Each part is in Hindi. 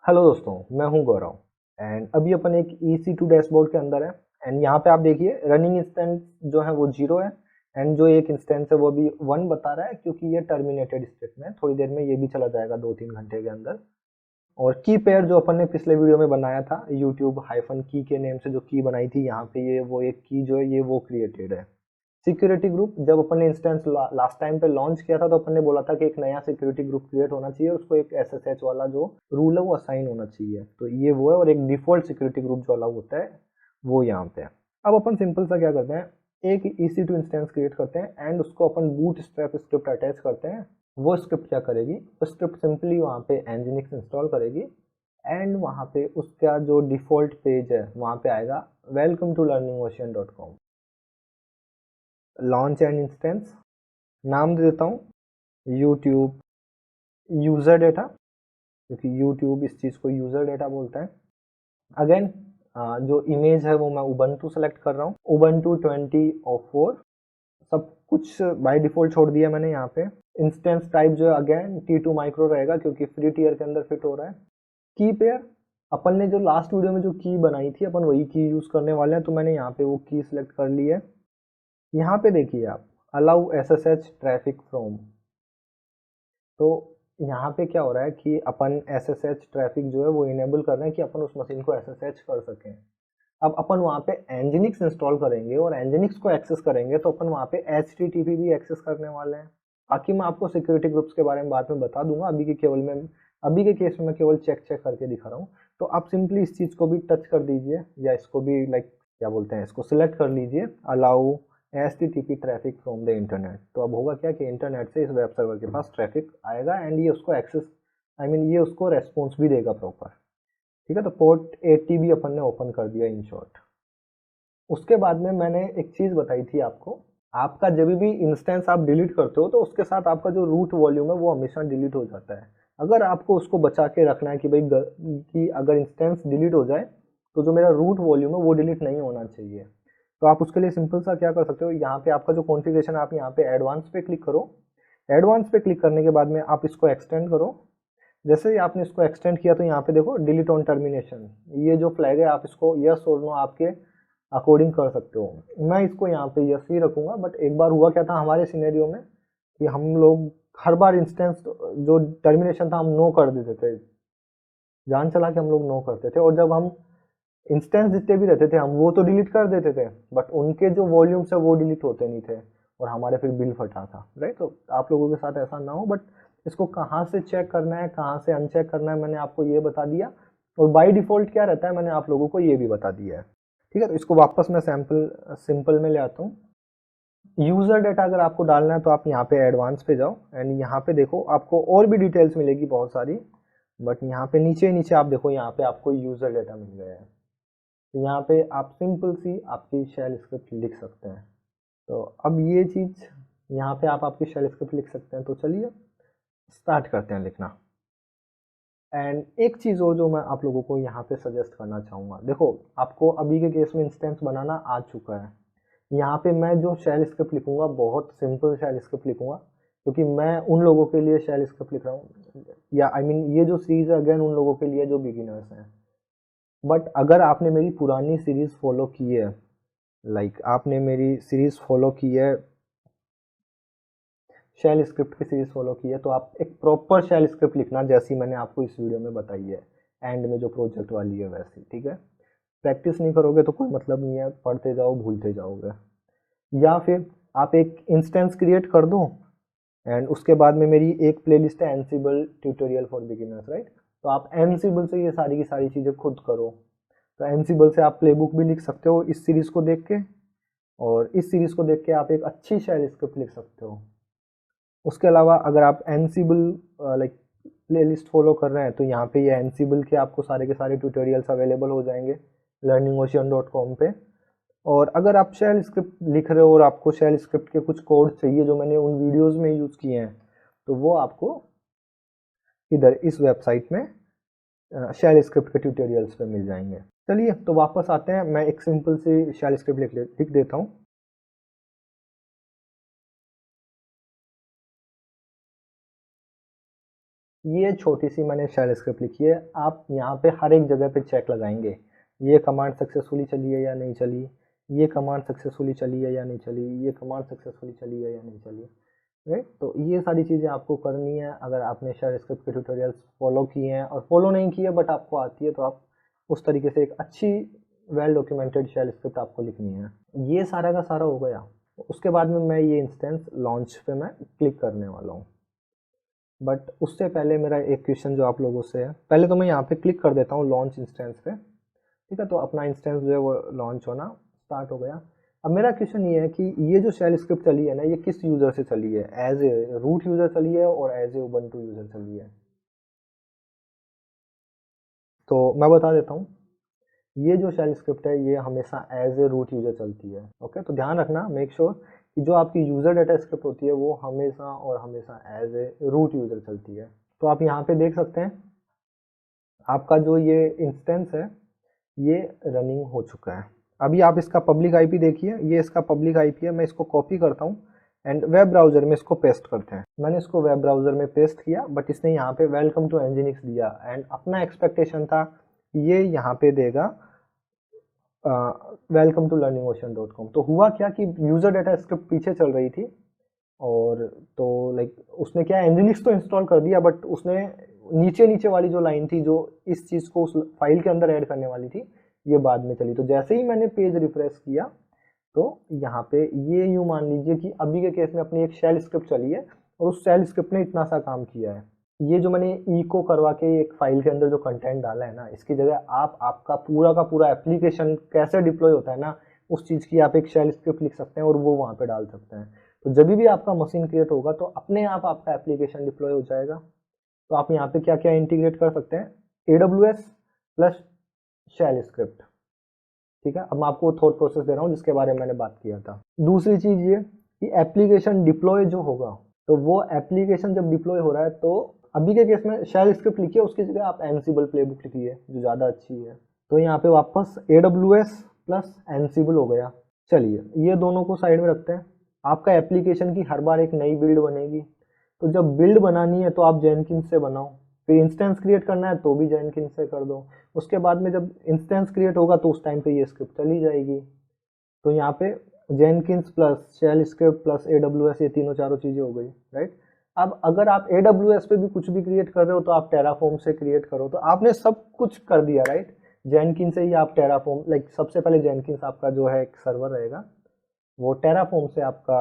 हेलो दोस्तों, मैं हूं गौरव एंड अभी अपन एक EC2 डैशबोर्ड के अंदर है। एंड यहाँ पे आप देखिए रनिंग इंस्टेंस जो है वो 0 है एंड जो एक इंस्टेंस है वो भी 1 बता रहा है क्योंकि ये टर्मिनेटेड स्टेट में है। थोड़ी देर में ये भी चला जाएगा 2-3 घंटे के अंदर। और की पेयर जो अपन ने पिछले वीडियो में बनाया था यूट्यूब हाइफन की के नेम से जो की बनाई थी, यहाँ पे ये वो एक की जो है ये वो क्रिएटेड है। सिक्योरिटी ग्रुप जब अपन ने इंस्टेंस लास्ट टाइम पे लॉन्च किया था तो अपन ने बोला था कि एक नया सिक्योरिटी ग्रुप क्रिएट होना चाहिए, उसको एक SSH वाला जो रूल है वो असाइन होना चाहिए। तो ये वो है, और एक डिफॉल्ट सिक्योरिटी ग्रुप जो अलाउ होता है वो यहाँ पे है। अब अपन सिंपल सा क्या करते हैं, एक EC2 इंस्टेंस क्रिएट करते हैं एंड उसको अपन बूट स्ट्रैप स्क्रिप्ट अटैच करते हैं। वो स्क्रिप्ट क्या करेगी, वो स्क्रिप्ट सिंपली वहाँ पे nginx इंस्टॉल करेगी एंड वहाँ पे उसका जो डिफॉल्ट पेज है वहाँ पे आएगा welcome to learningocean.com। Launch and instance नाम दे देता हूँ यूट्यूब यूज़र डेटा, क्योंकि यूट्यूब इस चीज़ को यूज़र डेटा बोलता है। अगेन जो इमेज है वो मैं उबंटू सेलेक्ट कर रहा हूँ, उबंटू 2004। सब कुछ बाय डिफ़ॉल्ट छोड़ दिया मैंने यहाँ पे। इंस्टेंस टाइप जो है अगेन T2 माइक्रो रहेगा क्योंकि फ्री टियर के अंदर फिट हो रहा है। की पेयर अपन ने जो लास्ट वीडियो में जो की बनाई थी अपन वही की यूज़ करने वाले हैं, तो मैंने यहाँ पे वो की सिलेक्ट कर ली है। यहाँ पे देखिए आप अलाउ SSH ट्रैफिक फ्रॉम, तो यहाँ पे क्या हो रहा है कि अपन SSH ट्रैफिक जो है वो इनेबल कर रहे हैं कि अपन उस मशीन को SSH कर सकें। अब अपन वहाँ पे nginx इंस्टॉल करेंगे और nginx को एक्सेस करेंगे तो अपन वहाँ पे HTTP भी एक्सेस करने वाले हैं। बाकी मैं आपको सिक्योरिटी ग्रुप्स के बारे में बाद में बता दूंगा, अभी के केस में मैं केवल चेक करके दिखा रहा हूँ। तो आप सिंपली इस चीज़ को भी टच कर दीजिए या इसको भी क्या बोलते हैं, इसको सिलेक्ट कर लीजिए allow HTTP traffic from the internet. तो अब होगा क्या कि इंटरनेट से इस वेब सर्वर के पास ट्रैफिक आएगा एंड ये उसको एक्सेस ये उसको रेस्पॉन्स भी देगा प्रॉपर। ठीक है, तो पोर्ट 80 भी अपन ने ओपन कर दिया इन शॉर्ट। उसके बाद में मैंने एक चीज़ बताई थी आपको, आपका जब भी इंस्टेंस आप डिलीट करते हो तो उसके साथ आपका जो रूट वॉल्यूम है वो हमेशा डिलीट हो जाता है। अगर आपको उसको बचा के रखना है कि भाई कि अगर इंस्टेंस डिलीट हो जाए तो जो मेरा रूट वॉल्यूम है वो डिलीट नहीं होना चाहिए। तो आप उसके लिए सिंपल सा क्या कर सकते हो, यहाँ पे आपका जो कॉन्फ़िगरेशन आप यहाँ पे एडवांस पे क्लिक करो। एडवांस पे क्लिक करने के बाद में आप इसको एक्सटेंड करो। जैसे ही आपने इसको एक्सटेंड किया तो यहाँ पे देखो डिलीट ऑन टर्मिनेशन, ये जो फ्लैग है आप इसको यस और नो आपके अकॉर्डिंग कर सकते हो। मैं इसको यहाँ पे यस ही रखूंगा, बट एक बार हुआ क्या था हमारे सिनेरियो में कि हम लोग हर बार इंस्टेंस जो टर्मिनेशन था हम नो कर देते थे, जान चला कि हम लोग नो करते थे, और जब हम इंस्टेंस जितने भी रहते थे हम वो तो डिलीट कर देते थे बट उनके जो वॉल्यूम्स है वो डिलीट होते नहीं थे और हमारे फिर बिल फटा था, राइट। तो आप लोगों के साथ ऐसा ना हो, बट इसको कहाँ से चेक करना है कहाँ से अनचेक करना है मैंने आपको ये बता दिया, और बाय डिफ़ॉल्ट क्या रहता है मैंने आप लोगों को ये भी बता दिया है। ठीक है, तो इसको वापस मैं सिंपल में ले आता हूँ। यूज़र डेटा अगर आपको डालना है तो आप यहाँ पे एडवांस पे जाओ एंड यहाँ पे देखो आपको और भी डिटेल्स मिलेगी बहुत सारी, बट यहाँ पे नीचे नीचे आप देखो यहाँ पे आपको यूज़र डेटा मिल गया है। तो यहाँ पे आप सिंपल सी आपकी शेल स्क्रिप्ट लिख सकते हैं। तो अब ये चीज़ यहाँ पे आप आपकी शेल स्क्रिप्ट लिख सकते हैं। तो चलिए स्टार्ट करते हैं लिखना। एंड एक चीज़ और जो मैं आप लोगों को यहाँ पे सजेस्ट करना चाहूँगा, देखो आपको अभी के केस में इंस्टेंस बनाना आ चुका है। यहाँ पे मैं जो शेल स्क्रिप्ट लिखूँगा बहुत सिंपल शेल स्क्रिप्ट लिखूँगा, क्योंकि मैं उन लोगों के लिए शेल स्क्रिप्ट लिख रहा हूँ, या ये जो सीरीज़ है अगेन उन लोगों के लिए जो बिगिनर्स हैं। बट अगर आपने मेरी पुरानी सीरीज़ फॉलो की है, आपने मेरी सीरीज़ फॉलो की है, शेल स्क्रिप्ट की सीरीज़ फॉलो की है, तो आप एक प्रॉपर शेल स्क्रिप्ट लिखना जैसी मैंने आपको इस वीडियो में बताई है, एंड में जो प्रोजेक्ट वाली है वैसी। ठीक है, प्रैक्टिस नहीं करोगे तो कोई मतलब नहीं है, पढ़ते जाओ भूलते जाओगे। या फिर आप एक इंस्टेंस क्रिएट कर दो एंड उसके बाद में मेरी एक प्लेलिस्ट है एनसिबल ट्यूटोरियल फॉर बिगिनर्स, राइट। तो आप एनसिबल से ये सारी की सारी चीज़ें खुद करो। तो एनसिबल से आप प्लेबुक भी लिख सकते हो इस सीरीज़ को देख के, और इस सीरीज़ को देख के आप एक अच्छी शेल स्क्रिप्ट लिख सकते हो। उसके अलावा अगर आप एनसिबल प्लेलिस्ट फॉलो कर रहे हैं तो यहाँ पे ये एनसिबल के आपको सारे के सारे ट्यूटोरियल्स अवेलेबल हो जाएंगे learningocean.com पे। और अगर आप शेल स्क्रिप्ट लिख रहे हो और आपको शेल स्क्रिप्ट के कुछ कोड चाहिए जो मैंने उन वीडियोस में यूज़ किए हैं, तो वो आपको इधर इस वेबसाइट में शेल स्क्रिप्ट के ट्यूटोरियल्स पे मिल जाएंगे। चलिए तो वापस आते हैं, मैं एक सिंपल सी शेल स्क्रिप्ट लिख देता हूँ। ये छोटी सी मैंने शेल स्क्रिप्ट लिखी है। आप यहाँ पे हर एक जगह पे चेक लगाएंगे, ये कमांड सक्सेसफुली चली है या नहीं चली, ये कमांड सक्सेसफुली चली है या नहीं चली, ये कमांड सक्सेसफुली चली है या नहीं चली, राइट। तो ये सारी चीज़ें आपको करनी है। अगर आपने शेल स्क्रिप्ट के ट्यूटोरियल्स फॉलो किए हैं और फॉलो नहीं किए बट आपको आती है, तो आप उस तरीके से एक अच्छी वेल डॉक्यूमेंटेड शेल स्क्रिप्ट आपको लिखनी है। ये सारा का सारा हो गया। उसके बाद में मैं ये इंस्टेंस लॉन्च पे मैं क्लिक करने वाला हूँ। बट उससे पहले मेरा एक क्वेश्चन जो आप लोगों से है, पहले तो मैं यहाँ पे क्लिक कर देता हूँ लॉन्च इंस्टेंस पे, ठीक है। तो अपना इंस्टेंस जो है वो लॉन्च होना स्टार्ट हो गया। अब मेरा क्वेश्चन ये है कि ये जो शेल स्क्रिप्ट चली है ना, ये किस यूज़र से चली है, एज ए रूट यूज़र चली है और एज ए उबंटू यूज़र चली है। तो मैं बता देता हूँ, ये जो शेल स्क्रिप्ट है ये हमेशा एज ए रूट यूज़र चलती है। ओके, तो ध्यान रखना, मेक श्योर कि जो आपकी यूज़र डाटा स्क्रिप्ट होती है वो हमेशा और हमेशा एज ए रूट यूज़र चलती है। तो आप यहाँ पे देख सकते हैं आपका जो ये इंस्टेंस है ये रनिंग हो चुका है। अभी आप इसका पब्लिक आईपी देखिए, ये इसका पब्लिक आईपी है। मैं इसको कॉपी करता हूँ एंड वेब ब्राउज़र में इसको पेस्ट करते हैं। मैंने इसको वेब ब्राउज़र में पेस्ट किया, बट इसने यहाँ पे वेलकम टू एनजीनिक्स दिया एंड अपना एक्सपेक्टेशन था ये यहाँ पे देगा वेलकम टू learningocean.com। तो हुआ क्या कि यूज़र डाटा स्क्रिप्ट पीछे चल रही थी, और तो लाइक उसने क्या एनजीनिक्स तो इंस्टॉल कर दिया, बट उसने नीचे नीचे वाली जो लाइन थी जो इस चीज़ को उस फाइल के अंदर ऐड करने वाली थी, ये बाद में चली। तो जैसे ही मैंने पेज रिफ्रेश किया तो यहाँ पे ये यूँ मान लीजिए कि अभी के केस में अपनी एक शेल स्क्रिप्ट चली है और उस शेल स्क्रिप्ट ने इतना सा काम किया है। ये जो मैंने इको करवा के एक फाइल के अंदर जो कंटेंट डाला है ना, इसकी जगह आप आपका पूरा का पूरा एप्लीकेशन कैसे डिप्लॉय होता है ना, उस चीज़ की आप एक शेल स्क्रिप्ट लिख सकते हैं और वो वहाँ पे डाल सकते हैं। तो जब भी आपका मशीन क्रिएट होगा तो अपने आप आपका एप्लीकेशन डिप्लॉय हो जाएगा। तो आप यहाँ पे क्या क्या इंटीग्रेट कर सकते हैं, AWS प्लस शेल स्क्रिप्ट, ठीक है। अब मैं आपको थॉट प्रोसेस दे रहा हूँ जिसके बारे में मैंने बात किया था। दूसरी चीज़ ये कि एप्लीकेशन डिप्लॉय जो होगा, तो वो एप्लीकेशन जब डिप्लॉय हो रहा है तो अभी के केस में शेल स्क्रिप्ट लिखिए, उसकी जगह आप एनसिबल प्लेबुक लिखिए जो ज़्यादा अच्छी है। तो यहाँ पे वापस AWS प्लस एनसिबल हो गया। चलिए ये दोनों को साइड में रखते हैं। आपका एप्लीकेशन की हर बार एक नई बिल्ड बनेगी, तो जब बिल्ड बनानी है तो आप जेनकिंस से बनाओ, फिर इंस्टेंस क्रिएट करना है तो भी जेनकिंस से कर दो। उसके बाद में जब इंस्टेंस क्रिएट होगा तो उस टाइम पे ये स्क्रिप्ट चली जाएगी। तो यहाँ पे Jenkins plus shell script plus AWS, ये तीनों चारों चीज़ें हो गई, राइट। अब अगर आप AWS पे भी कुछ भी क्रिएट कर रहे हो तो आप टेराफॉर्म से क्रिएट करो। तो आपने सब कुछ कर दिया, राइट। जेनकिंस से ही आप टेराफॉर्म, लाइक सबसे पहले जेनकिंस आपका जो है एक सर्वर रहेगा, वो टेराफॉर्म से आपका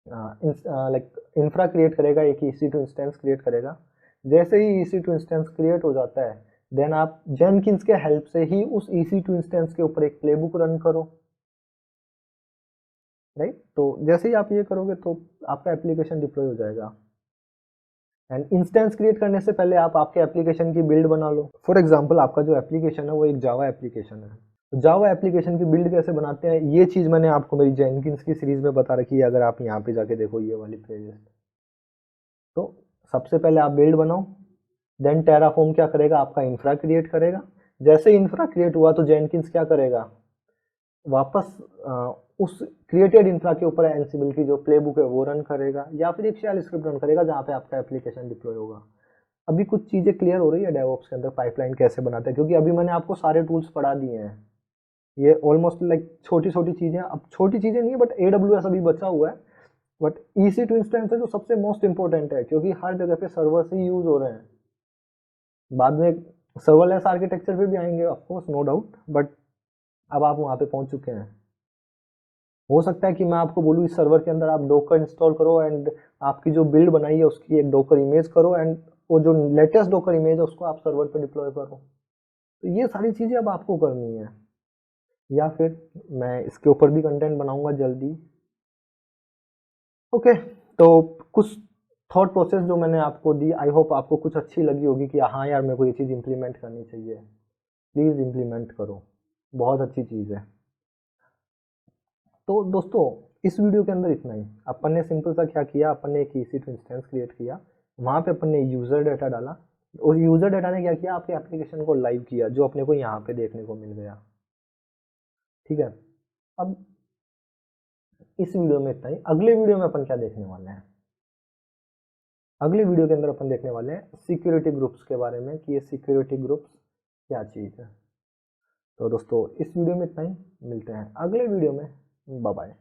लाइक इंफ्रा क्रिएट करेगा, एक EC2 इंस्टेंस क्रिएट करेगा। जैसे ही EC2 इंस्टेंस क्रिएट हो जाता है देन आप जेनकिंस के हेल्प से ही उस EC2 इंस्टेंस के ऊपर एक प्लेबुक रन करो, राइट। तो जैसे ही आप ये करोगे तो आपका एप्लीकेशन डिप्लॉय हो जाएगा। एंड इंस्टेंस क्रिएट करने से पहले आप आपके एप्लीकेशन की बिल्ड बना लो। फॉर एग्जांपल आपका जो एप्लीकेशन है वो एक जावा एप्लीकेशन है। जावा एप्लीकेशन की बिल्ड कैसे बनाते हैं, ये चीज़ मैंने आपको मेरी जेनकिंस की सीरीज में बता रखी है। अगर आप यहाँ पे जाके देखो ये वाली प्लेलिस्ट, तो सबसे पहले आप बिल्ड बनाओ, देन टेराफॉर्म क्या करेगा, आपका इंफ्रा क्रिएट करेगा। जैसे इंफ्रा क्रिएट हुआ तो जेनकिंस क्या करेगा, वापस उस क्रिएटेड इंफ्रा के ऊपर एनसिबल की जो प्लेबुक है वो रन करेगा, या फिर एक शेल स्क्रिप्ट रन करेगा जहाँ पे आपका एप्लीकेशन डिप्लॉय होगा। अभी कुछ चीज़ें क्लियर हो रही है डेवऑप्स के अंदर पाइपलाइन कैसे बनाते हैं, क्योंकि अभी मैंने आपको सारे टूल्स पढ़ा दिए हैं। ये ऑलमोस्ट लाइक छोटी छोटी चीज़ें, अब छोटी चीज़ें नहीं है बट AWS अभी बचा हुआ है। बट EC2 इंस्टेंस है जो सबसे मोस्ट इंपॉर्टेंट है, क्योंकि हर जगह पे सर्वर से यूज हो रहे हैं। बाद में सर्वरलेस आर्किटेक्चर पे भी आएंगे of course, no doubt, but अब आप वहाँ पे पहुँच चुके हैं। हो सकता है कि मैं आपको बोलूँ इस सर्वर के अंदर आप डोकर इंस्टॉल करो एंड आपकी जो बिल्ड बनाई है उसकी एक डोकर इमेज करो एंड वो जो लेटेस्ट डोकर इमेज है उसको आप सर्वर पे डिप्लॉय करो। तो ये सारी चीज़ें अब आपको करनी है, या फिर मैं इसके ऊपर भी कंटेंट बनाऊंगा जल्दी। ओके, तो कुछ थॉट प्रोसेस जो मैंने आपको दी, आई होप आपको कुछ अच्छी लगी होगी कि हाँ यार मेरे को ये चीज़ इंप्लीमेंट करनी चाहिए। प्लीज़ इंप्लीमेंट करो, बहुत अच्छी चीज़ है। तो दोस्तों इस वीडियो के अंदर इतना ही। अपन ने सिंपल सा क्या किया, अपन ने एक EC2 इंस्टेंस क्रिएट किया, वहाँ पे अपन ने यूज़र डाटा डाला और यूज़र डाटा ने क्या किया, आपके एप्लीकेशन को लाइव किया, जो अपने को यहाँ पे देखने को मिल गया। ठीक है, अब इस वीडियो में इतना ही। अगले वीडियो में अपन क्या देखने वाले हैं, अगली वीडियो के अंदर अपन देखने वाले हैं सिक्योरिटी ग्रुप्स के बारे में कि ये सिक्योरिटी ग्रुप्स क्या चीज़ है। तो दोस्तों इस वीडियो में इतना ही, मिलते हैं अगले वीडियो में, बाय बाय।